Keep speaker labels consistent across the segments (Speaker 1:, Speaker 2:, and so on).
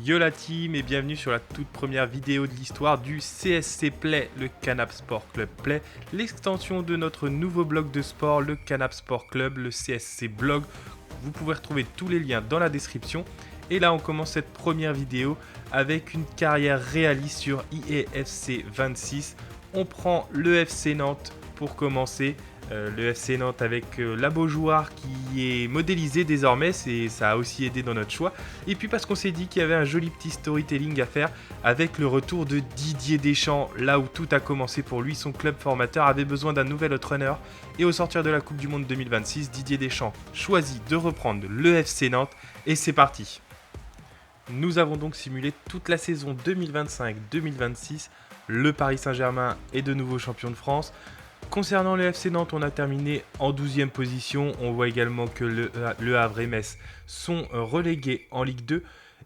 Speaker 1: Yo la team et bienvenue sur la toute première vidéo de l'histoire du CSC Play, le Canap Sport Club Play, l'extension de notre nouveau blog de sport, le Canap Sport Club, le CSC Blog. Vous pouvez retrouver tous les liens dans la description. Et là on commence cette première vidéo avec une carrière réaliste sur IEFC 26. On prend le FC Nantes pour commencer. Le FC Nantes avec la Beaujoire qui est modélisé désormais, ça a aussi aidé dans notre choix. Et puis parce qu'on s'est dit qu'il y avait un joli petit storytelling à faire avec le retour de Didier Deschamps, là où tout a commencé pour lui. Son club formateur avait besoin d'un nouvel entraîneur et au sortir de la Coupe du Monde 2026, Didier Deschamps choisit de reprendre le FC Nantes et c'est parti. Nous avons donc simulé toute la saison 2025-2026. Le Paris Saint-Germain est de nouveau champion de France. Concernant le FC Nantes, on a terminé en 12e position. On voit également que le Havre et Metz sont relégués en Ligue 2.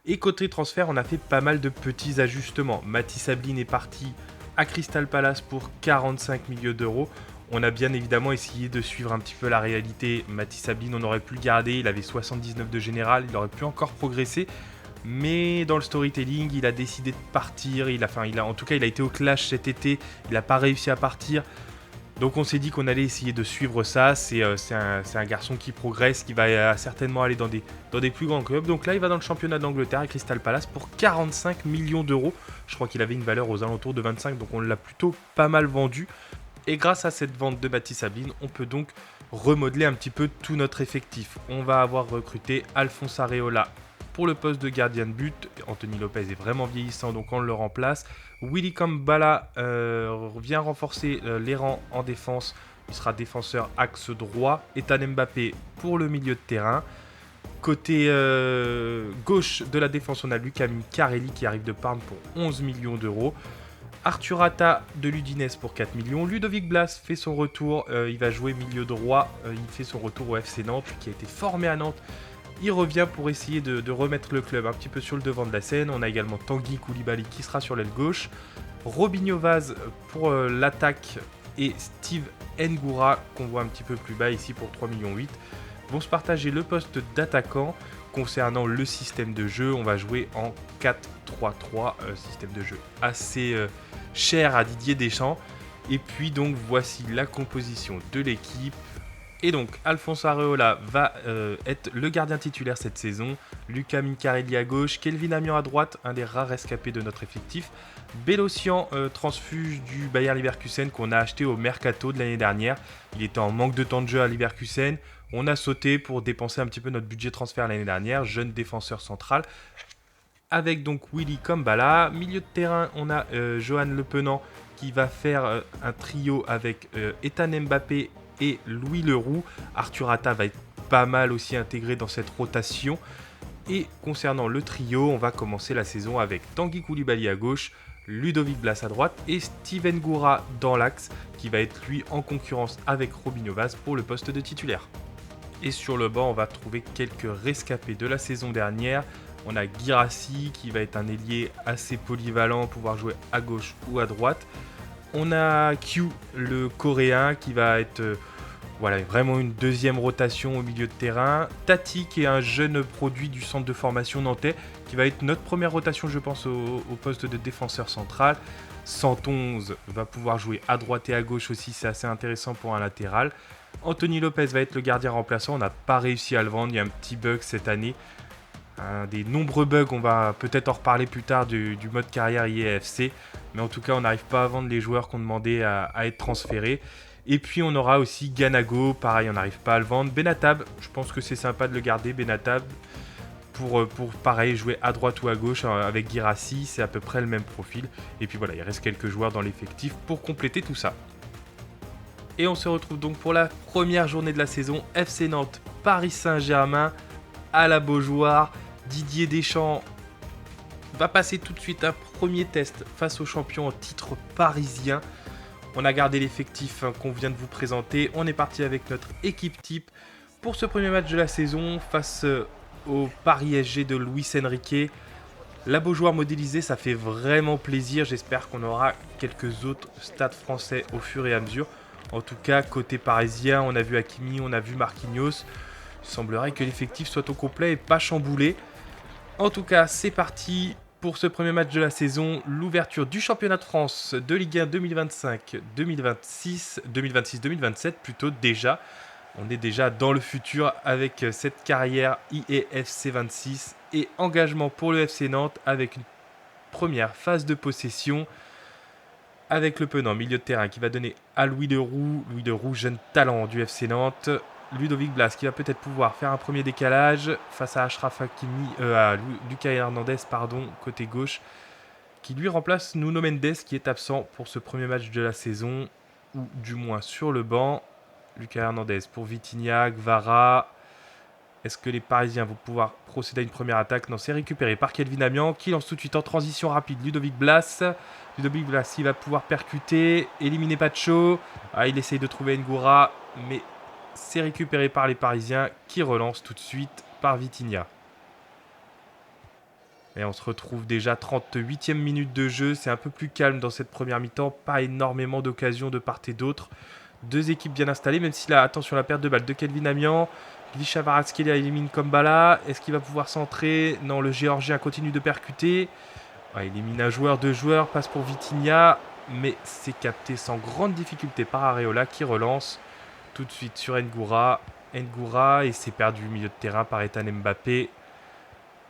Speaker 1: Et côté transfert, on a fait pas mal de petits ajustements. Mathis Ablin est parti à Crystal Palace pour 45 millions d'euros. On a bien évidemment essayé de suivre un petit peu la réalité. Mathis Ablin, on aurait pu le garder. Il avait 79 de général. Il aurait pu encore progresser. Mais dans le storytelling, il a décidé de partir. Il a été au clash cet été. Il n'a pas réussi à partir. Donc on s'est dit qu'on allait essayer de suivre ça, c'est un garçon qui progresse, qui va certainement aller dans des plus grands clubs. Donc là il va dans le championnat d'Angleterre à Crystal Palace pour 45 millions d'euros. Je crois qu'il avait une valeur aux alentours de 25, donc on l'a plutôt pas mal vendu. Et grâce à cette vente de Mathis Ablin, on peut donc remodeler un petit peu tout notre effectif. On va avoir recruté Alphonse Areola pour le poste de gardien de but. Anthony Lopez est vraiment vieillissant, donc on le remplace. Willy Kambala vient renforcer les rangs en défense. Il sera défenseur axe droit. Ethan Mbappé pour le milieu de terrain. Côté gauche de la défense, on a Luca Carelli qui arrive de Parme pour 11 millions d'euros. Arthur Atta de l'Udinese pour 4 millions. Ludovic Blas fait son retour. Il va jouer milieu droit. Il fait son retour au FC Nantes, qui a été formé à Nantes. Il revient pour essayer de remettre le club un petit peu sur le devant de la scène. On a également Tanguy Koulibaly qui sera sur l'aile gauche. Robinho Vaz pour l'attaque et Steve Ngoura qu'on voit un petit peu plus bas ici pour 3,8 millions vont se partager le poste d'attaquant. Concernant le système de jeu, on va jouer en 4-3-3, système de jeu assez cher à Didier Deschamps. Et puis donc voici la composition de l'équipe. Et donc, Alphonse Areola va être le gardien titulaire cette saison. Luca Carelli à gauche, Kelvin Amian à droite, un des rares rescapés de notre effectif. Belocian, transfuge du Bayer Leverkusen qu'on a acheté au Mercato de l'année dernière. Il était en manque de temps de jeu à Leverkusen. On a sauté pour dépenser un petit peu notre budget transfert l'année dernière. Jeune défenseur central. Avec donc Willy Kambala. Milieu de terrain, on a Johan Le Penant qui va faire un trio avec Ethan Mbappé et Louis Leroux. Arthur Atta va être pas mal aussi intégré dans cette rotation. Et concernant le trio, on va commencer la saison avec Tanguy Koulibaly à gauche, Ludovic Blas à droite et Steven Ngoura dans l'axe qui va être lui en concurrence avec Robinho Vaz pour le poste de titulaire. Et sur le banc, on va trouver quelques rescapés de la saison dernière. On a Guirassy qui va être un ailier assez polyvalent, pouvoir jouer à gauche ou à droite. On a Q, le coréen, qui va être vraiment une deuxième rotation au milieu de terrain. Tati, qui est un jeune produit du centre de formation nantais, qui va être notre première rotation, je pense, au poste de défenseur central. 111 va pouvoir jouer à droite et à gauche aussi, c'est assez intéressant pour un latéral. Anthony Lopez va être le gardien remplaçant, on n'a pas réussi à le vendre, il y a un petit bug cette année. Un des nombreux bugs, on va peut-être en reparler plus tard du mode carrière IEFC. Mais en tout cas, on n'arrive pas à vendre les joueurs qu'on demandait à être transférés. Et puis on aura aussi Ganago, pareil, on n'arrive pas à le vendre. Benatab, je pense que c'est sympa de le garder, Benatab, pour pareil, jouer à droite ou à gauche avec Guirassy, c'est à peu près le même profil. Et puis voilà, il reste quelques joueurs dans l'effectif pour compléter tout ça. Et on se retrouve donc pour la première journée de la saison, FC Nantes, Paris Saint-Germain, à la Beaujoire. Didier Deschamps va passer tout de suite un premier test face aux champions en titre parisien. On a gardé l'effectif qu'on vient de vous présenter. On est parti avec notre équipe type pour ce premier match de la saison face au Paris SG de Luis Enrique. La Beaujoire modélisée, ça fait vraiment plaisir. J'espère qu'on aura quelques autres stades français au fur et à mesure. En tout cas, côté parisien, on a vu Hakimi, on a vu Marquinhos. Il semblerait que l'effectif soit au complet et pas chamboulé. En tout cas, c'est parti pour ce premier match de la saison, l'ouverture du championnat de France de Ligue 1 2025-2026, 2026-2027 plutôt déjà. On est déjà dans le futur avec cette carrière IEFC 26 et engagement pour le FC Nantes avec une première phase de possession avec le Penant, milieu de terrain qui va donner à Louis Leroux, jeune talent du FC Nantes. Ludovic Blas qui va peut-être pouvoir faire un premier décalage face à Achraf Hakimi, à Lucas Hernandez, côté gauche, qui lui remplace Nuno Mendes qui est absent pour ce premier match de la saison, ou du moins sur le banc. Lucas Hernandez pour Vitinha, Gvara. Est-ce que les Parisiens vont pouvoir procéder à une première attaque? Non, c'est récupéré par Kelvin Amian qui lance tout de suite en transition rapide Ludovic Blas. Ludovic Blas, il va pouvoir percuter, éliminer Pacho. Il essaye de trouver Ngoura, mais c'est récupéré par les Parisiens qui relancent tout de suite par Vitinha. Et on se retrouve déjà 38e minute de jeu. C'est un peu plus calme dans cette première mi-temps. Pas énormément d'occasions de part et d'autre. Deux équipes bien installées, même si là, attention, la perte de balle de Kelvin Amian. Glisha Varatskhelia élimine Kombala. Est-ce qu'il va pouvoir centrer? Non, le Géorgien continue de percuter. Il élimine un joueur, deux joueurs, passe pour Vitinha. Mais c'est capté sans grande difficulté par Areola qui relance tout de suite sur Ngoura. Ngoura et c'est perdu au milieu de terrain par Ethan Mbappé.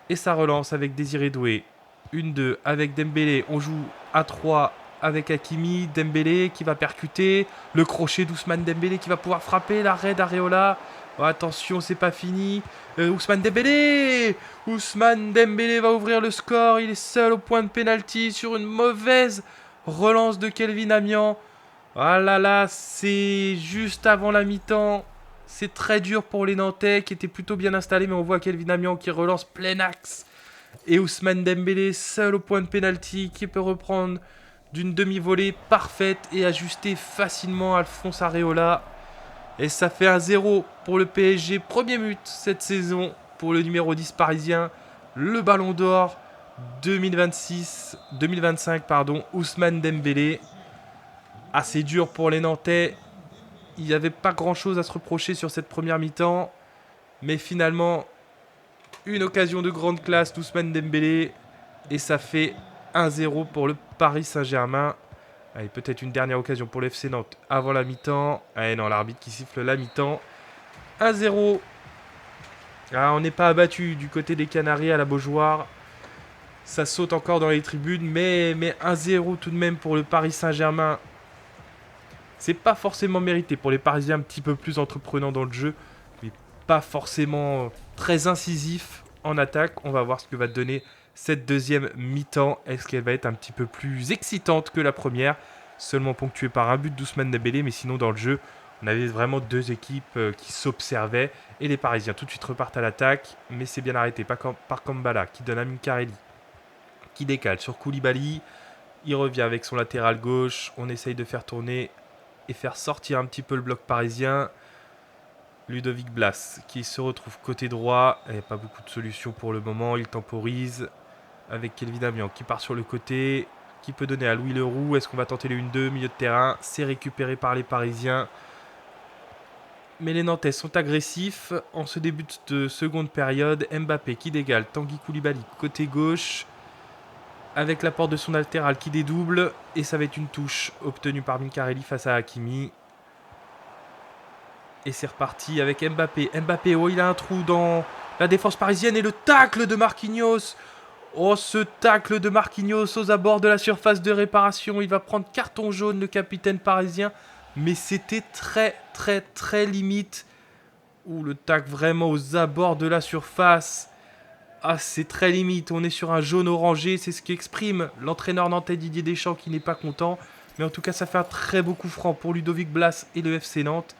Speaker 1: Et ça relance avec Désiré Doué. 1-2 avec Dembélé. On joue à 3 avec Hakimi. Dembélé qui va percuter. Le crochet d'Ousmane Dembélé qui va pouvoir frapper. L'arrêt d'Areola. Attention, c'est pas fini. Ousmane Dembélé va ouvrir le score. Il est seul au point de pénalty sur une mauvaise relance de Kelvin Amian. Ah là là, c'est juste avant la mi-temps. C'est très dur pour les Nantais qui étaient plutôt bien installés, mais on voit Kelvin Amian qui relance plein axe. Et Ousmane Dembélé seul au point de pénalty qui peut reprendre d'une demi-volée parfaite et ajuster facilement Alphonse Areola. Et ça fait 1-0 pour le PSG. Premier but cette saison pour le numéro 10 parisien. Le Ballon d'Or 2025, Ousmane Dembélé. Assez dur pour les Nantais. Il n'y avait pas grand-chose à se reprocher sur cette première mi-temps. Mais finalement, une occasion de grande classe d'Ousmane Dembélé. Et ça fait 1-0 pour le Paris Saint-Germain. Allez, peut-être une dernière occasion pour l'FC Nantes avant la mi-temps. Non, l'arbitre qui siffle la mi-temps. 1-0. On n'est pas abattu du côté des Canaries à la Beaujoire. Ça saute encore dans les tribunes. Mais 1-0 tout de même pour le Paris Saint-Germain. C'est pas forcément mérité pour les Parisiens un petit peu plus entreprenants dans le jeu, mais pas forcément très incisif en attaque. On va voir ce que va donner cette deuxième mi-temps. Est-ce qu'elle va être un petit peu plus excitante que la première? Seulement ponctuée par un but d'Ousmane Dembélé, mais sinon dans le jeu, on avait vraiment deux équipes qui s'observaient. Et les Parisiens tout de suite repartent à l'attaque, mais c'est bien arrêté par Kombala qui donne à Minkarelli, qui décale sur Koulibaly. Il revient avec son latéral gauche. On essaye de faire tourner et faire sortir un petit peu le bloc parisien. Ludovic Blas qui se retrouve côté droit. Il n'y a pas beaucoup de solutions pour le moment. Il temporise avec Kelvin Amian qui part sur le côté, qui peut donner à Louis Leroux. Est-ce qu'on va tenter le 1-2 milieu de terrain? C'est récupéré par les Parisiens. Mais les Nantais sont agressifs en ce début de seconde période. Mbappé qui dégale. Tanguy Koulibaly côté gauche, avec l'apport de son latéral qui dédouble. Et ça va être une touche obtenue par Minkarelli face à Hakimi. Et c'est reparti avec Mbappé. Mbappé, il a un trou dans la défense parisienne. Et le tacle de Marquinhos. Ce tacle de Marquinhos aux abords de la surface de réparation. Il va prendre carton jaune, le capitaine parisien. Mais c'était très, très, très limite. Le tacle vraiment aux abords de la surface. C'est très limite, on est sur un jaune orangé, c'est ce qu'exprime l'entraîneur nantais Didier Deschamps qui n'est pas content. Mais en tout cas, ça fait un très beau coup franc pour Ludovic Blas et le FC Nantes.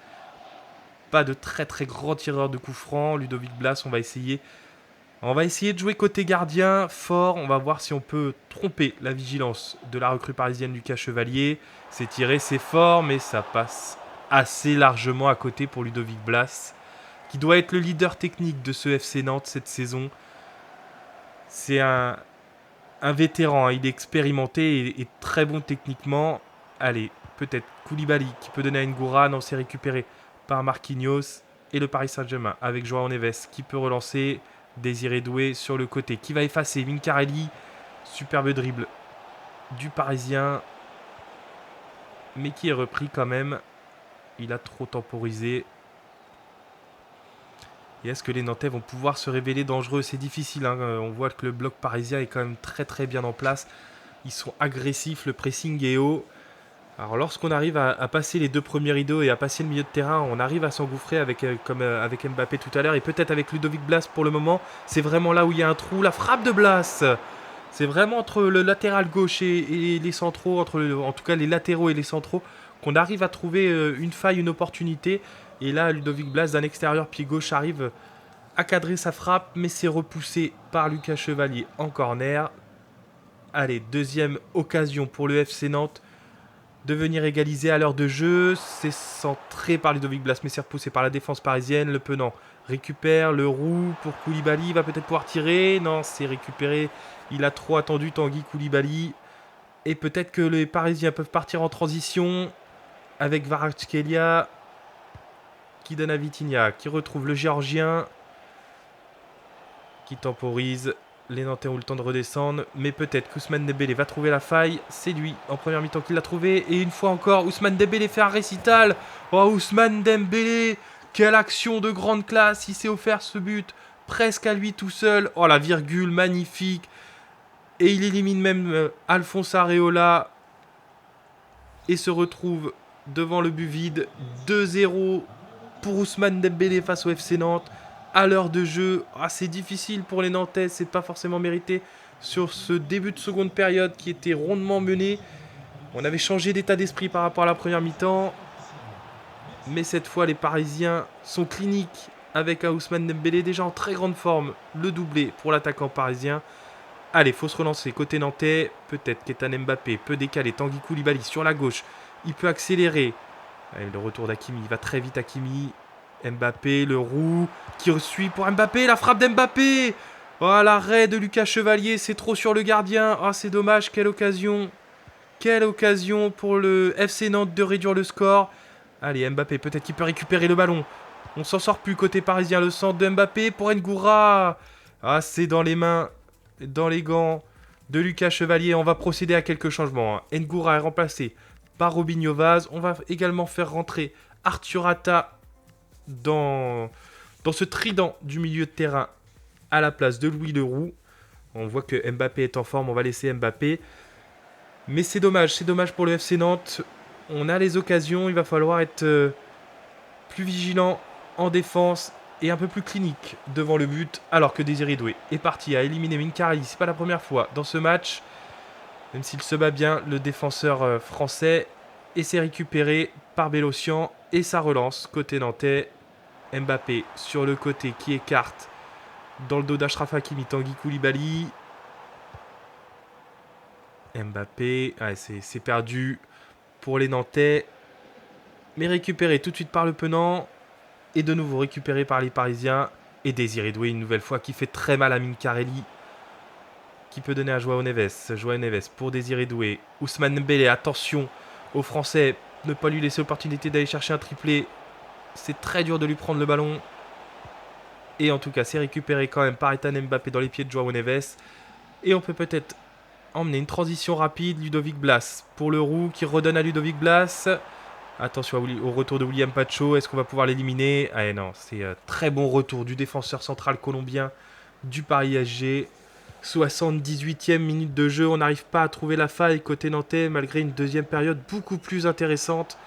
Speaker 1: Pas de très très grand tireur de coup franc. Ludovic Blas, on va essayer de jouer côté gardien fort. On va voir si on peut tromper la vigilance de la recrue parisienne Lucas Chevalier. C'est tiré, c'est fort, mais ça passe assez largement à côté pour Ludovic Blas, qui doit être le leader technique de ce FC Nantes cette saison. C'est un vétéran, il est expérimenté et très bon techniquement. Allez, peut-être Koulibaly qui peut donner à Ngoura. Non, c'est récupéré par Marquinhos. Et le Paris Saint-Germain avec João Neves qui peut relancer. Désiré Doué sur le côté qui va effacer Mincarelli. Superbe dribble du Parisien. Mais qui est repris quand même. Il a trop temporisé. Et est-ce que les Nantais vont pouvoir se révéler dangereux? C'est difficile, hein. On voit que le bloc parisien est quand même très très bien en place. Ils sont agressifs, le pressing est haut. Alors lorsqu'on arrive à passer les deux premiers rideaux et à passer le milieu de terrain, on arrive à s'engouffrer comme avec Mbappé tout à l'heure et peut-être avec Ludovic Blas pour le moment. C'est vraiment là où il y a un trou. La frappe de Blas, c'est vraiment entre le latéral gauche et les centraux, en tout cas les latéraux et les centraux, qu'on arrive à trouver une faille, une opportunité. Et là, Ludovic Blas d'un extérieur pied gauche arrive à cadrer sa frappe, mais c'est repoussé par Lucas Chevalier en corner. Allez, deuxième occasion pour le FC Nantes de venir égaliser à l'heure de jeu. C'est centré par Ludovic Blas, mais c'est repoussé par la défense parisienne. Le Penant récupère le roux pour Koulibaly. Il va peut-être pouvoir tirer. Non, c'est récupéré. Il a trop attendu Tanguy Koulibaly. Et peut-être que les Parisiens peuvent partir en transition avec Kvaratskhelia qui donne à Vitinha, qui retrouve le Géorgien, qui temporise. Les Nantais ont le temps de redescendre, mais peut-être qu'Ousmane Dembélé va trouver la faille. C'est lui, en première mi-temps, qui l'a trouvé. Et une fois encore, Ousmane Dembélé fait un récital. Oh, Ousmane Dembélé, quelle action de grande classe. Il s'est offert ce but, presque à lui tout seul. Oh, la virgule, magnifique. Et il élimine même Alphonse Areola. Et se retrouve devant le but vide. 2-0 pour Ousmane Dembélé face au FC Nantes. À l'heure de jeu, c'est difficile pour les Nantais, c'est pas forcément mérité sur ce début de seconde période qui était rondement mené. On avait changé d'état d'esprit par rapport à la première mi-temps, mais cette fois les Parisiens sont cliniques avec un Ousmane Dembélé déjà en très grande forme, le doublé pour l'attaquant parisien. Allez, faut se relancer côté nantais, peut-être qu'Ethan Mbappé peut décaler Tanguy Koulibaly sur la gauche, il peut accélérer. Allez, le retour d'Hakimi, il va très vite Hakimi. Mbappé, le roux, qui suit pour Mbappé, la frappe d'Mbappé. Oh, l'arrêt de Lucas Chevalier, c'est trop sur le gardien. Oh, c'est dommage, quelle occasion. Quelle occasion pour le FC Nantes de réduire le score. Allez, Mbappé, peut-être qu'il peut récupérer le ballon. On s'en sort plus côté parisien, le centre de Mbappé pour Ngoura. Ah, c'est dans les mains, dans les gants de Lucas Chevalier. On va procéder à quelques changements. Ngoura est remplacé par Robinho Vaz. On va également faire rentrer Arthur Atta dans ce trident du milieu de terrain à la place de Louis Leroux. On voit que Mbappé est en forme, on va laisser Mbappé. Mais c'est dommage pour le FC Nantes. On a les occasions, il va falloir être plus vigilant en défense et un peu plus clinique devant le but, alors que Désiré Doué est parti à éliminer Mincarelli. C'est pas la première fois dans ce match, même s'il se bat bien, le défenseur français, et c'est récupéré par Bélocian et ça relance côté nantais. Mbappé sur le côté qui écarte dans le dos d'Achraf Hakimi, Tanguy Koulibaly. Mbappé, c'est perdu pour les Nantais. Mais récupéré tout de suite par le Penant. Et de nouveau récupéré par les Parisiens. Et Désiré Doué une nouvelle fois qui fait très mal à Mincarelli. Qui peut donner à Joao Neves. Joao Neves pour Désiré Doué. Ousmane Dembélé, attention aux Français. Ne pas lui laisser l'opportunité d'aller chercher un triplé. C'est très dur de lui prendre le ballon. Et en tout cas, c'est récupéré quand même par Ethan Mbappé dans les pieds de Joao Neves. Et on peut peut-être emmener une transition rapide. Ludovic Blas pour le roux qui redonne à Ludovic Blas. Attention au retour de William Pacho. Est-ce qu'on va pouvoir l'éliminer? Ah non, c'est un très bon retour du défenseur central colombien du Paris SG. 78e minute de jeu. On n'arrive pas à trouver la faille côté nantais malgré une deuxième période beaucoup plus intéressante.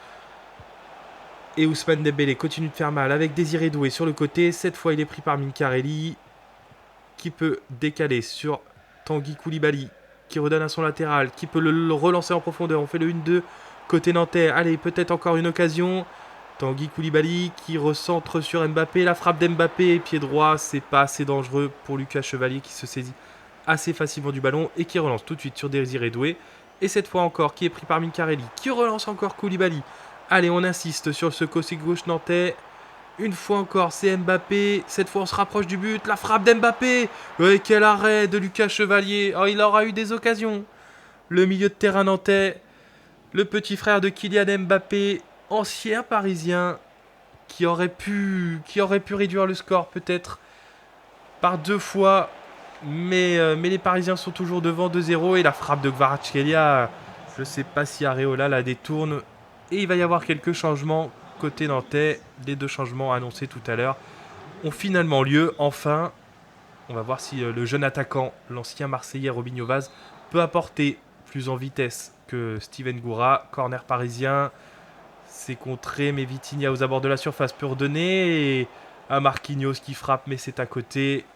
Speaker 1: Et Ousmane Dembélé continue de faire mal avec Désiré Doué sur le côté. Cette fois, il est pris par Mincarelli qui peut décaler sur Tanguy Koulibaly qui redonne à son latéral, qui peut le relancer en profondeur. On fait le 1-2 côté nantais. Allez, peut-être encore une occasion. Tanguy Koulibaly qui recentre sur Mbappé. La frappe d'Mbappé, pied droit, c'est pas assez dangereux pour Lucas Chevalier qui se saisit assez facilement du ballon et qui relance tout de suite sur Désiré Doué. Et cette fois encore, qui est pris par Mincarelli, qui relance encore Koulibaly. Allez, on insiste sur ce côté gauche nantais. Une fois encore, c'est Mbappé. Cette fois, on se rapproche du but. La frappe d'Mbappé. Ouais, quel arrêt de Lucas Chevalier. Oh, il aura eu des occasions. Le milieu de terrain nantais. Le petit frère de Kylian Mbappé, ancien parisien, qui aurait pu réduire le score peut-être. par 2 fois. Mais les Parisiens sont toujours devant 2-0. Et la frappe de Kvaratskhelia, je ne sais pas si Areola la détourne. Et il va y avoir quelques changements côté nantais. Les 2 changements annoncés tout à l'heure ont finalement lieu. Enfin, on va voir si le jeune attaquant, l'ancien Marseillais Robinho Vaz, peut apporter plus en vitesse que Steven Goura. Corner parisien, c'est contré, mais Vitinha aux abords de la surface peut redonner. Et à Marquinhos qui frappe, mais c'est à côté.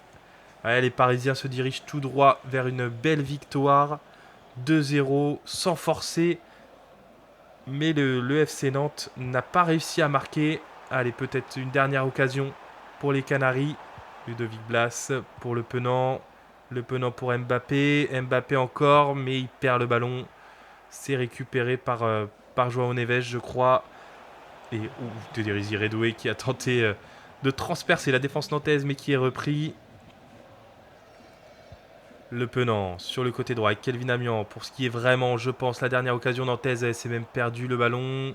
Speaker 1: Ouais, les Parisiens se dirigent tout droit vers une belle victoire. 2-0, sans forcer. Mais le FC Nantes n'a pas réussi à marquer. Allez, peut-être une dernière occasion pour les Canaries. Ludovic Blas pour le Penant. Le Penant pour Mbappé. Mbappé encore, mais il perd le ballon. C'est récupéré par João Neves, je crois. Et Désiré Redoué qui a tenté de transpercer la défense nantaise, mais qui est repris. Le Penant sur le côté droit avec Kelvin Amian pour ce qui est vraiment, je pense, la dernière occasion nantaise. Elle s'est même perdu le ballon.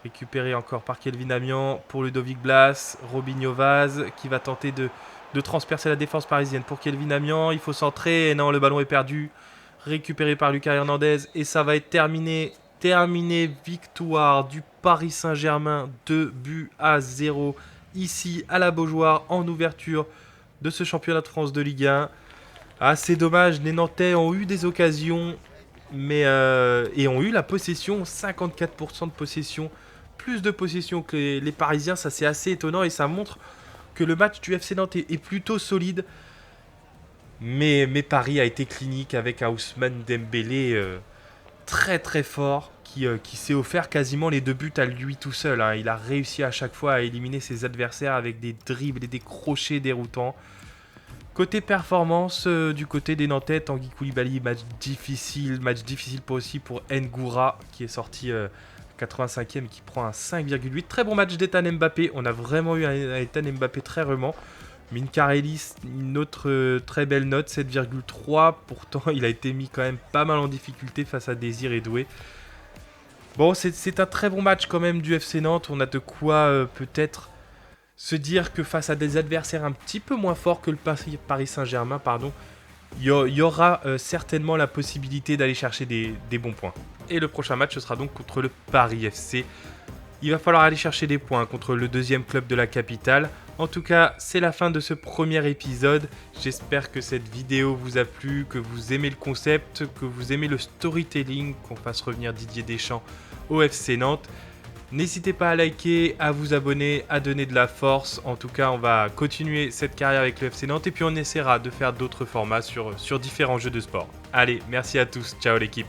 Speaker 1: Récupéré encore par Kelvin Amian pour Ludovic Blas. Robinho Vaz qui va tenter de transpercer la défense parisienne pour Kelvin Amian. Il faut centrer. Et non, le ballon est perdu. Récupéré par Lucas Hernandez. Et ça va être terminé. Victoire du Paris Saint-Germain. 2-0 ici à la Beaujoire en ouverture de ce championnat de France de Ligue 1. Ah, c'est dommage, les Nantais ont eu des occasions, et ont eu la possession, 54% de possession, plus de possession que les Parisiens, ça c'est assez étonnant et ça montre que le match du FC Nantes est plutôt solide. Mais Paris a été clinique avec un Ousmane Dembélé très très fort qui s'est offert quasiment les 2 buts à lui tout seul. Hein. Il a réussi à chaque fois à éliminer ses adversaires avec des dribbles et des crochets déroutants. Côté performance, du côté des Nantais, Tanguy Koulibaly, match difficile aussi pour Ngoura qui est sorti 85e et qui prend un 5,8. Très bon match d'Ethan Mbappé, on a vraiment eu un Ethan Mbappé très remuant. Minkarelli, une autre très belle note, 7,3. Pourtant, il a été mis quand même pas mal en difficulté face à Désiré Doué. Bon, c'est un très bon match quand même du FC Nantes. On a de quoi peut-être se dire que face à des adversaires un petit peu moins forts que le Paris Saint-Germain, il y aura certainement la possibilité d'aller chercher des bons points. Et le prochain match, ce sera donc contre le Paris FC. Il va falloir aller chercher des points contre le 2e club de la capitale. En tout cas, c'est la fin de ce premier épisode. J'espère que cette vidéo vous a plu, que vous aimez le concept, que vous aimez le storytelling, qu'on fasse revenir Didier Deschamps au FC Nantes. N'hésitez pas à liker, à vous abonner, à donner de la force. En tout cas, on va continuer cette carrière avec le FC Nantes et puis on essaiera de faire d'autres formats sur différents jeux de sport. Allez, merci à tous. Ciao l'équipe.